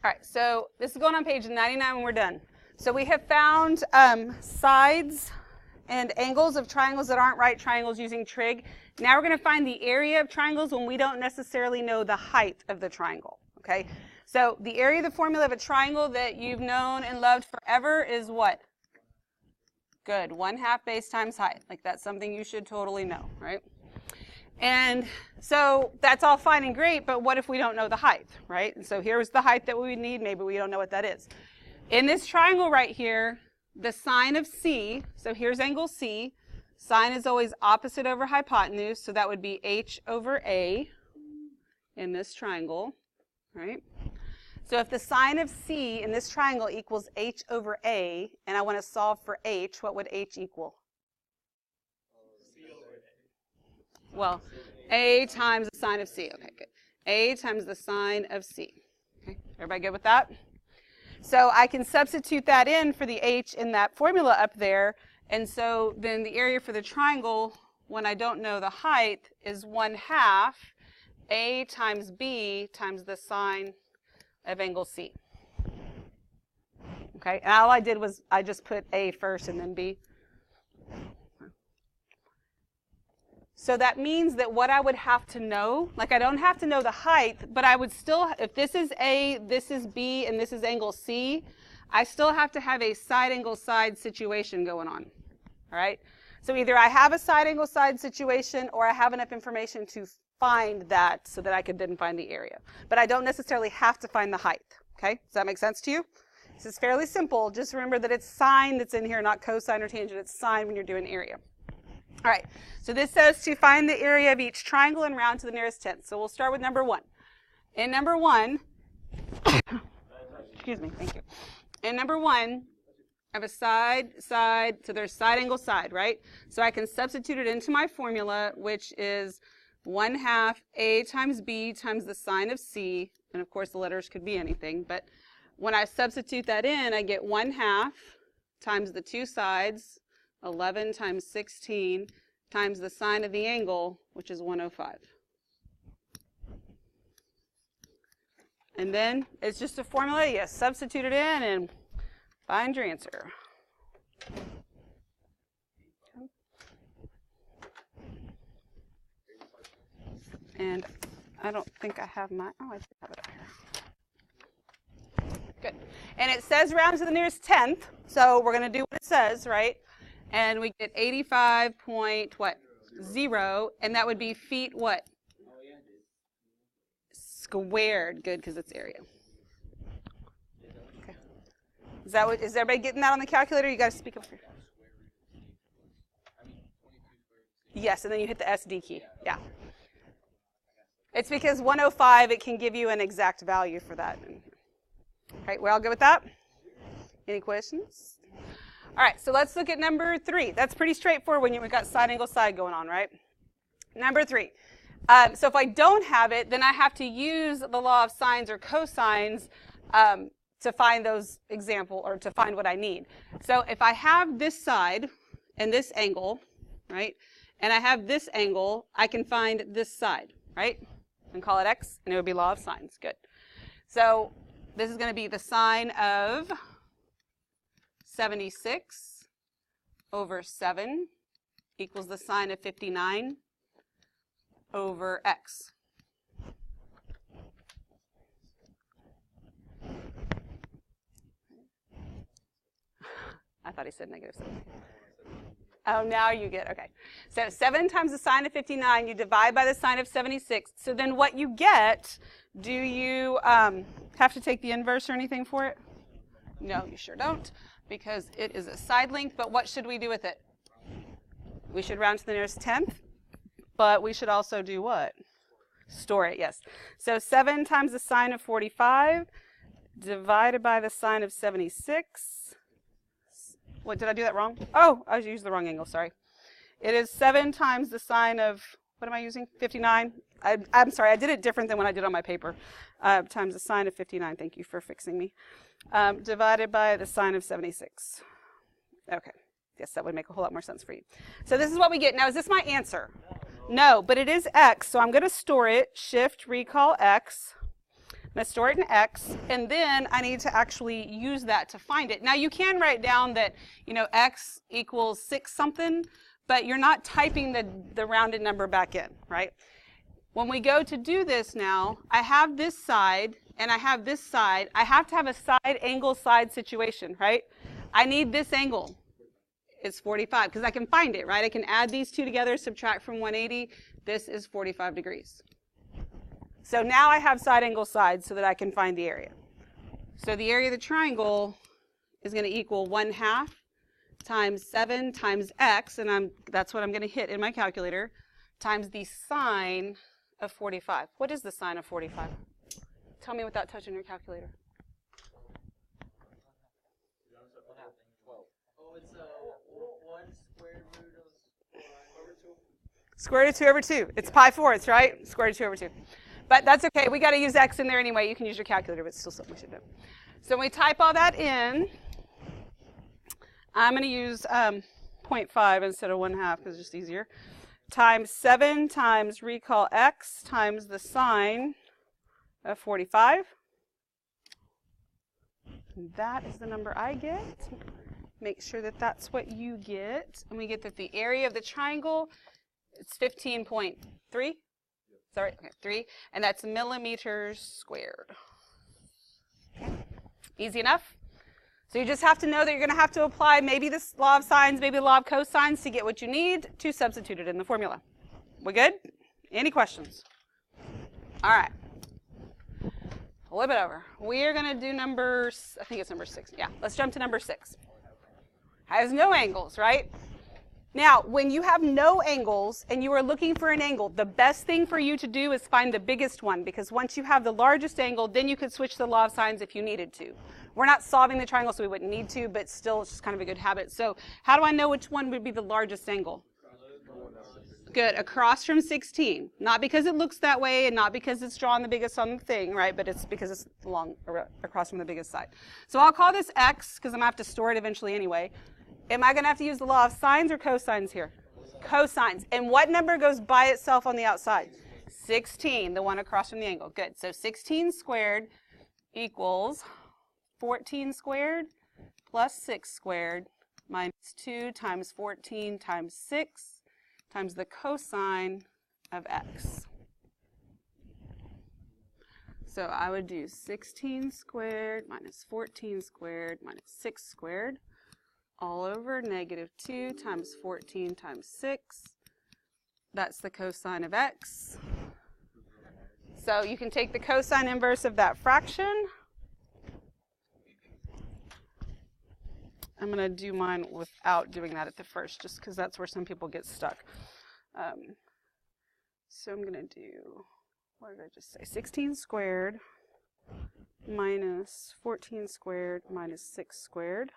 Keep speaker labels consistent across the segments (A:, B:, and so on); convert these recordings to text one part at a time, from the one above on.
A: All right, so this is going on page 99 when we're done. So we have found sides and angles of triangles that aren't right triangles using trig. Now we're going to find the area of triangles when we don't necessarily know the height of the triangle, okay? So the area of the formula of a triangle that you've known and loved forever is what? Good, 1/2 base times height. Like that's something you should totally know, right? And so that's all fine and great, but what if we don't know the height, right? And so here's the height that we would need. Maybe we don't know what that is. In this triangle right here, the sine of C, so here's angle C. Sine is always opposite over hypotenuse, so that would be h over a in this triangle, right? So if the sine of C in this triangle equals h over a, and I want to solve for h, what would h equal? Well, a times the sine of C. Okay, good. A times the sine of C. Okay, everybody good with that? So I can substitute that in for the h in that formula up there, and so then the area for the triangle, when I don't know the height, is 1/2 a times b times the sine of angle C. Okay, and all I did was I just put a first and then b. So that means that what I would have to know, like I don't have to know the height, but I would still, if this is A, this is B, and this is angle C, I still have to have a side angle side situation going on, all right? So either I have a side angle side situation or I have enough information to find that so that I could then find the area. But I don't necessarily have to find the height, okay? Does that make sense to you? This is fairly simple. Just remember that it's sine that's in here, not cosine or tangent. It's sine when you're doing area. All right, so this says to find the area of each triangle and round to the nearest tenth. So we'll start with number 1. In number 1, excuse me, thank you. In number 1, I have a side, so there's side angle side, right? So I can substitute it into my formula, which is 1/2 a times b times the sine of C, and of course the letters could be anything, but when I substitute that in, I get 1/2 times the two sides, 11 times 16 times the sine of the angle, which is 105. And then it's just a formula. You substitute it in and find your answer. And I don't think I have my, oh, I do have it up here. Good. And it says round to the nearest tenth, so we're going to do what it says, right? And we get 85.0, and that would be feet what? Squared. Good, because it's area. Okay. Is everybody getting that on the calculator? You got to speak up here. Yes, and then you hit the SD key. Yeah. It's because 105, it can give you an exact value for that. All right, we're all good with that? Any questions? All right, so let's look at number 3. That's pretty straightforward when we've got side angle side going on, right? Number 3. So if I don't have it, then I have to use the law of sines or cosines to find those example, or to find what I need. So if I have this side and this angle, right, and I have this angle, I can find this side, right? And call it x, and it would be law of sines. Good. So this is going to be the sine of 76 over 7 equals the sine of 59 over x. I thought he said negative 7. Oh, now you get, okay. So 7 times the sine of 59, you divide by the sine of 76. So then what you get, do you have to take the inverse or anything for it? No, you sure don't, because it is a side length. But what should we do with it? We should round to the nearest tenth, but we should also do what? Store it, yes. So 7 times the sine of 45 divided by the sine of 76. What, did I do that wrong? Oh, I used the wrong angle, sorry. It is 7 times the sine of, what am I using? 59? I'm sorry, I did it different than when I did on my paper. Times the sine of 59, thank you for fixing me. Divided by the sine of 76. Okay, yes, that would make a whole lot more sense for you. So this is what we get. Now, is this my answer? No, but it is x, so I'm going to store it. Shift, recall x. going to store it in x, and then I need to actually use that to find it. Now you can write down that, you know, x equals 6 something, but you're not typing the rounded number back in, right? When we go to do this now, I have this side and I have this side. I have to have a side angle side situation, right? I need this angle. It's 45 because I can find it, right? I can add these two together, subtract from 180. This is 45 degrees. So now I have side angle side so that I can find the area. So the area of the triangle is going to equal 1/2 times 7 times x, and that's what I'm going to hit in my calculator, times the sine of 45. What is the sine of 45? Tell me without touching your calculator.
B: Oh, it's 1 square root of over 2.
A: Square root of 2 over 2. It's pi fourths, right? Square root of 2 over 2. But that's okay. We got to use x in there anyway. You can use your calculator, but it's still something we should do. So when we type all that in, I'm going to use 0.5 instead of 1/2 because it's just easier. Times 7 times recall x times the sine of 45. And that is the number I get. Make sure that that's what you get. And we get that the area of the triangle, it's 15.3. Sorry, okay, 3, and that's millimeters squared. Okay. Easy enough? So you just have to know that you're going to have to apply maybe this law of sines, maybe the law of cosines to get what you need to substitute it in the formula. We good? Any questions? All right. Flip it over. We are going to do number, I think it's number 6. Yeah, let's jump to number 6. Has no angles, right? Now, when you have no angles and you are looking for an angle, the best thing for you to do is find the biggest one, because once you have the largest angle, then you could switch the law of sines if you needed to. We're not solving the triangle, so we wouldn't need to, but still, it's just kind of a good habit. So how do I know which one would be the largest angle? Good, across from 16. Not because it looks that way and not because it's drawn the biggest on the thing, right? But it's because it's long across from the biggest side. So I'll call this x because I'm going to have to store it eventually anyway. Am I going to have to use the law of sines or cosines here? Cosines. And what number goes by itself on the outside? 16, the one across from the angle. Good. So 16 squared equals 14 squared plus 6 squared minus 2 times 14 times 6 times the cosine of x. So I would do 16 squared minus 14 squared minus 6 squared all over negative 2 times 14 times 6. That's the cosine of x. So you can take the cosine inverse of that fraction. I'm going to do mine without doing that at the first, just because that's where some people get stuck. So I'm going to do, what did I just say? 16 squared minus 14 squared minus 6 squared.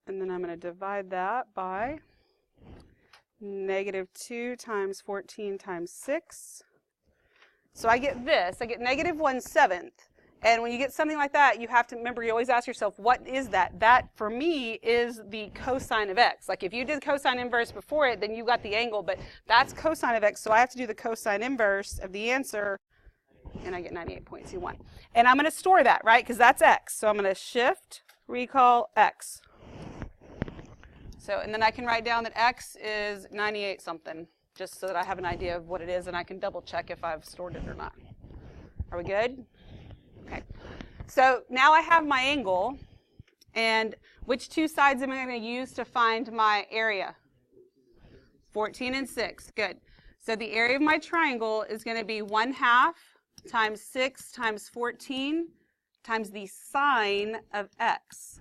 A: And then I'm going to divide that by negative 2 times 14 times 6. So I get this. I get negative 1/7. And when you get something like that, you have to remember, you always ask yourself, what is that? That, for me, is the cosine of x. Like if you did cosine inverse before it, then you got the angle, but that's cosine of x. So I have to do the cosine inverse of the answer, and I get 98.21. And I'm going to store that, right? Because that's x. So I'm going to shift, recall, x. So, and then I can write down that x is 98 something, just so that I have an idea of what it is, and I can double check if I've stored it or not. Are we good? Okay. So now I have my angle, and which two sides am I going to use to find my area? 14 and 6. Good. So the area of my triangle is going to be 1/2 times 6 times 14 times the sine of x.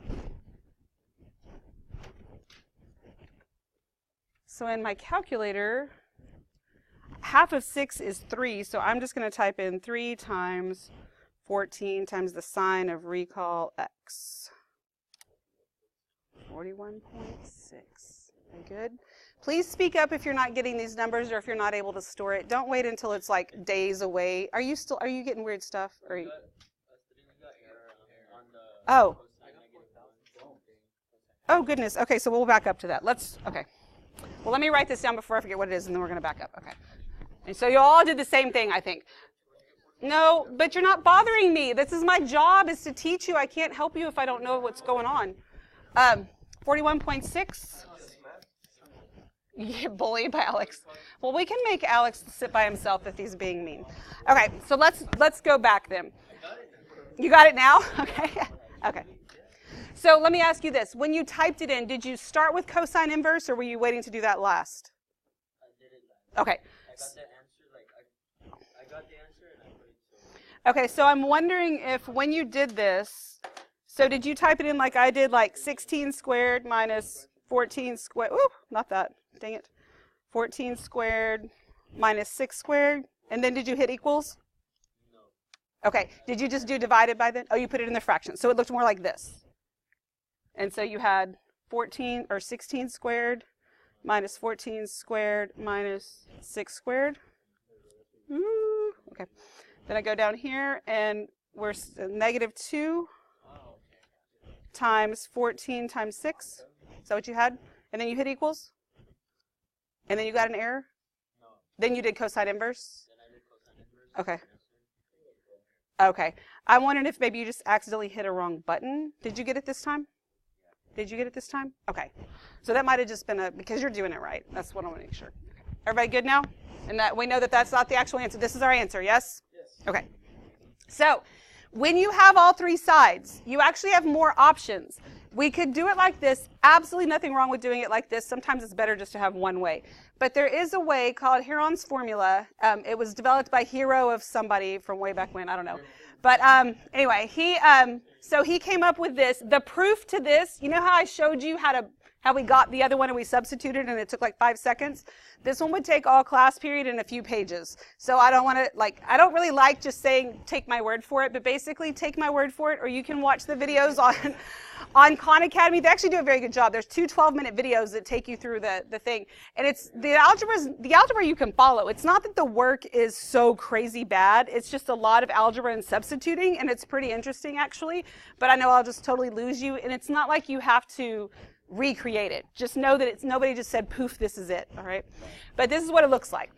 A: So in my calculator, half of 6 is 3, so I'm just going to type in 3 times 14 times the sine of recall x. 41.6. Very good. Please speak up if you're not getting these numbers or if you're not able to store it. Don't wait until it's like days away. Are you getting weird stuff? Or you... Oh. Oh goodness. Okay, so we'll back up to that. Okay. Well, let me write this down before I forget what it is, and then we're going to back up. Okay. And so you all did the same thing, I think. No, but you're not bothering me. This is my job, is to teach you. I can't help you if I don't know what's going on. 41.6. You get bullied by Alex. Well, we can make Alex sit by himself if he's being mean. Okay, so let's go back then. You got it now? Okay. Okay. So let me ask you this. When you typed it in, did you start with cosine inverse, or were you waiting to do that last?
B: I did it last.
A: Okay.
B: I got the answer and I put it so.
A: Okay, so I'm wondering if when you did this, so did you type it in like I did, like 16 squared minus 14 squared? Ooh, not that. Dang it. 14 squared minus 6 squared. And then did you hit equals?
B: No.
A: Okay. Did you just do divided by then? Oh, you put it in the fraction. So it looked more like this. And so you had 14 or 16 squared minus 14 squared minus 6 squared. Ooh, okay. Then I go down here and we're negative 2 times 14 times 6. Is that what you had? And then you hit equals? And then you got an error?
B: No.
A: Then you did cosine inverse?
B: Then I did cosine inverse.
A: Okay. Okay. I wondered if maybe you just accidentally hit a wrong button. Did you get it this time? Did you get it this time? Okay. So that might have just been because you're doing it right. That's what I want to make sure. Everybody good now? And that we know that that's not the actual answer. This is our answer, yes?
B: Yes.
A: Okay. So when you have all three sides, you actually have more options. We could do it like this. Absolutely nothing wrong with doing it like this. Sometimes it's better just to have one way. But there is a way called HERON'S formula. It was developed by Hero of somebody from way back when. I don't know. But anyway, so he came up with this. The proof to this, you know how I showed you how we got the other one and we substituted and it took like 5 seconds? This one would take all class period and a few pages. So I don't want to, I don't really like just saying take my word for it, but basically take my word for it, or you can watch the videos on Khan Academy. They actually do a very good job. There's 2 12-minute videos that take you through the thing. And it's the algebra you can follow. It's not that the work is so crazy bad. It's just a lot of algebra and substituting, and it's pretty interesting actually. But I know I'll just totally lose you, and it's not like you have to recreate it. Just know that nobody just said, poof, this is it, all right? But this is what it looks like.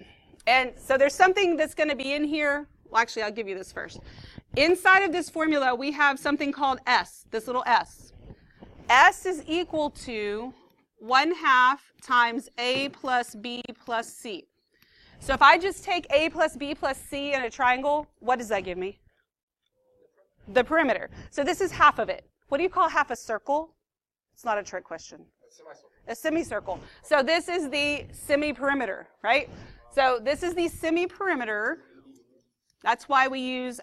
A: And so there's something that's going to be in here. Well, actually, I'll give you this first. Inside of this formula, we have something called S, this little S. S is equal to 1/2 times A plus B plus C. So if I just take A plus B plus C in a triangle, what does that give me? The perimeter. So this is half of it. What do you call half a circle? It's not a trick question. A semicircle. So this is the semi-perimeter, right? So this is the semi-perimeter. That's why we use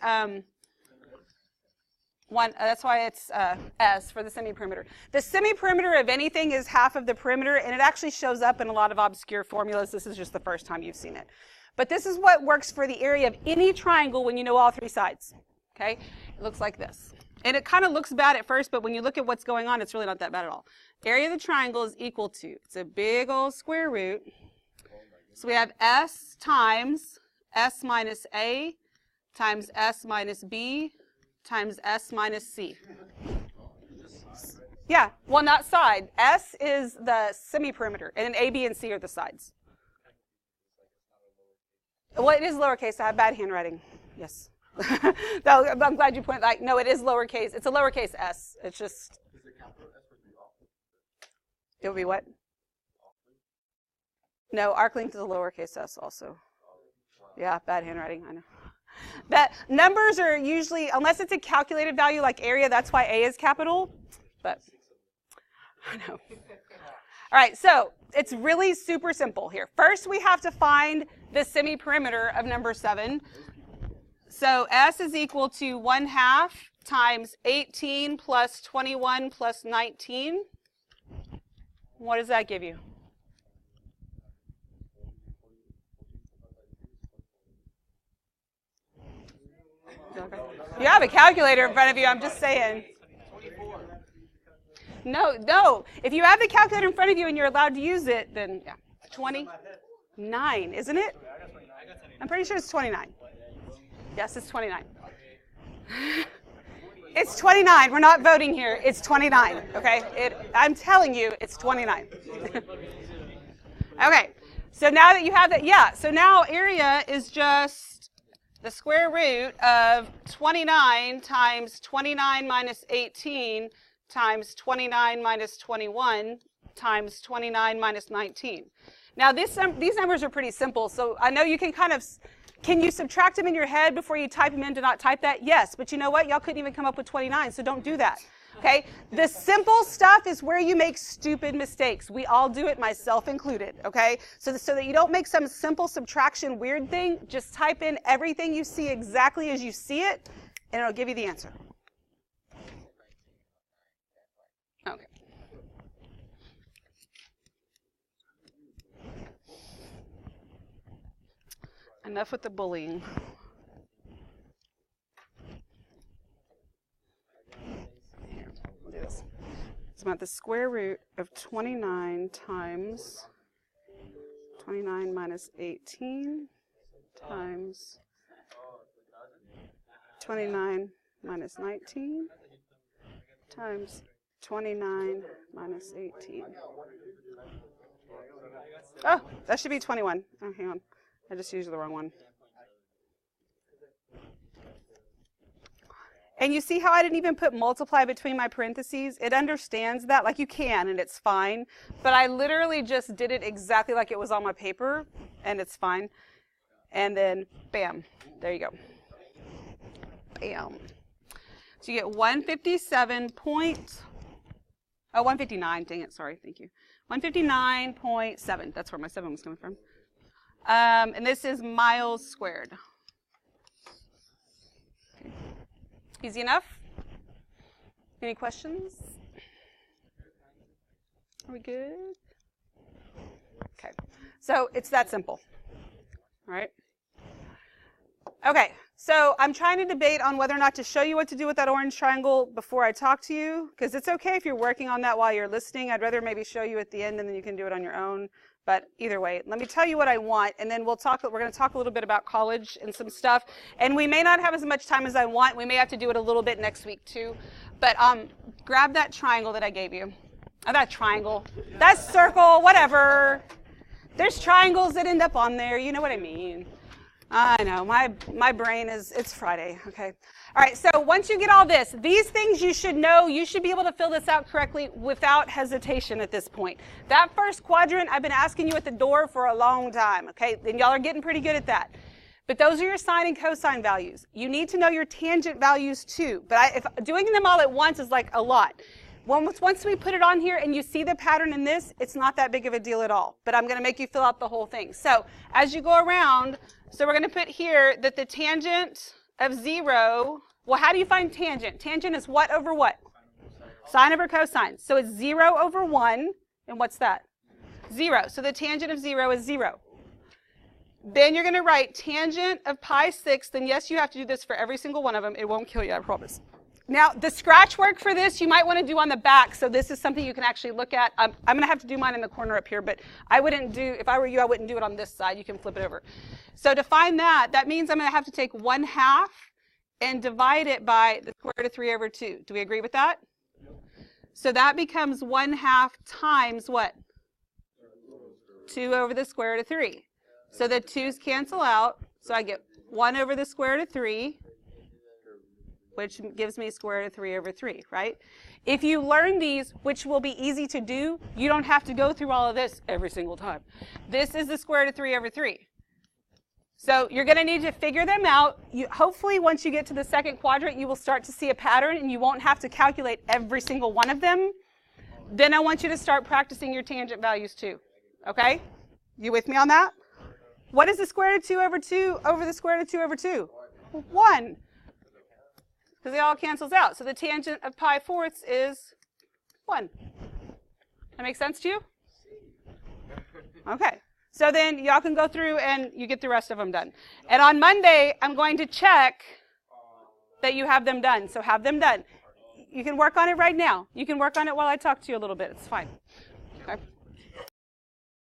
A: that's why it's S for the semi-perimeter. The semi-perimeter of anything is half of the perimeter, and it actually shows up in a lot of obscure formulas. This is just the first time you've seen it. But this is what works for the area of any triangle when you know all 3 sides. Okay? It looks like this. And it kind of looks bad at first, but when you look at what's going on, it's really not that bad at all. Area of the triangle is equal to, it's a big old square root. So we have S times S minus A times S minus B times S minus C. Yeah, well, not side. S is the semi-perimeter, and then A, B, and C are the sides. Well, it is lowercase. I have bad handwriting. Yes. No, I'm glad you pointed. No, it is lowercase. It's a lowercase s. It's just. Is it capital S would be off? It would be what? No, arc length is a lowercase s also. Yeah, bad handwriting. I know. That numbers are usually, unless it's a calculated value like area, that's why A is capital. But I know. All right, so it's really super simple here. First, we have to find the semi-perimeter of number 7. So S is equal to 1/2 times 18 plus 21 plus 19. What does that give you? Okay. You have a calculator in front of you, I'm just saying. No. If you have the calculator in front of you and you're allowed to use it, then yeah. 29, isn't it? I'm pretty sure it's 29. Yes, it's 29. It's 29. We're not voting here. It's 29, okay? I'm telling you, it's 29. Okay, so now that you have that, yeah, so now area is just the square root of 29 times 29 minus 18 times 29 minus 21 times 29 minus 19. Now, these numbers are pretty simple, so I know you can can you subtract them in your head before you type them in to not type that? Yes, but you know what? Y'all couldn't even come up with 29, so don't do that. Okay? The simple stuff is where you make stupid mistakes. We all do it, myself included. Okay? So that you don't make some simple subtraction weird thing, just type in everything you see exactly as you see it, and it'll give you the answer. Okay. Enough with the bullying. Here, we'll do this. It's about the square root of 29 times 29 minus 18 times 29 minus 19 times 29 minus 18. Oh, that should be 21. Oh, hang on. I just used the wrong one. And you see how I didn't even put multiply between my parentheses? It understands that, like you can, and it's fine. But I literally just did it exactly like it was on my paper, and it's fine. And then, bam, there you go. Bam. So you get 159, dang it, sorry, thank you. 159.7, that's where my 7 was coming from. And this is miles squared. Okay. Easy enough? Any questions? Are we good? Okay. So it's that simple. All right? Okay. So I'm trying to debate on whether or not to show you what to do with that orange triangle before I talk to you, because it's okay if you're working on that while you're listening. I'd rather maybe show you at the end and then you can do it on your own. But either way, let me tell you what I want, and then we're going to talk a little bit about college and some stuff. And we may not have as much time as I want. We may have to do it a little bit next week too. But grab that triangle that I gave you. Oh, that triangle. That circle, whatever. There's triangles that end up on there. You know what I mean. I know. My brain it's Friday. Okay. All right, so once you get all this, these things you should know, you should be able to fill this out correctly without hesitation at this point. That first quadrant, I've been asking you at the door for a long time, okay? And y'all are getting pretty good at that. But those are your sine and cosine values. You need to know your tangent values too. But if doing them all at once is like a lot. Once we put it on here and you see the pattern in this, it's not that big of a deal at all. But I'm going to make you fill out the whole thing. So as you go around, so we're going to put here that the tangent of 0, well, how do you find tangent? Tangent is what over what? Sine over cosine. So it's 0 over 1, and what's that? 0. So the tangent of 0 is 0. Then you're going to write tangent of pi 6, then yes, you have to do this for every single one of them. It won't kill you, I promise. Now, the scratch work for this, you might want to do on the back, so this is something you can actually look at. I'm going to have to do mine in the corner up here, but I wouldn't do, if I were you, I wouldn't do it on this side. You can flip it over. So to find that, that means I'm going to have to take 1/2 and divide it by the square root of 3 over 2. Do we agree with that? So that becomes 1/2 times what? 2 over the square root of 3. So the 2's cancel out. So I get 1 over the square root of 3, which gives me square root of 3 over 3, right? If you learn these, which will be easy to do, you don't have to go through all of this every single time. This is the square root of 3 over 3. So you're going to need to figure them out. Hopefully, once you get to the second quadrant, you will start to see a pattern, and you won't have to calculate every single one of them. Then I want you to start practicing your tangent values too. Okay? You with me on that? What is the square root of 2 over 2 over the square root of 2 over 2? 1. Because it all cancels out. So the tangent of pi 4ths is 1. That makes sense to you? Okay. So then y'all can go through and you get the rest of them done. And on Monday, I'm going to check that you have them done. So have them done. You can work on it right now. You can work on it while I talk to you a little bit. It's fine. Okay.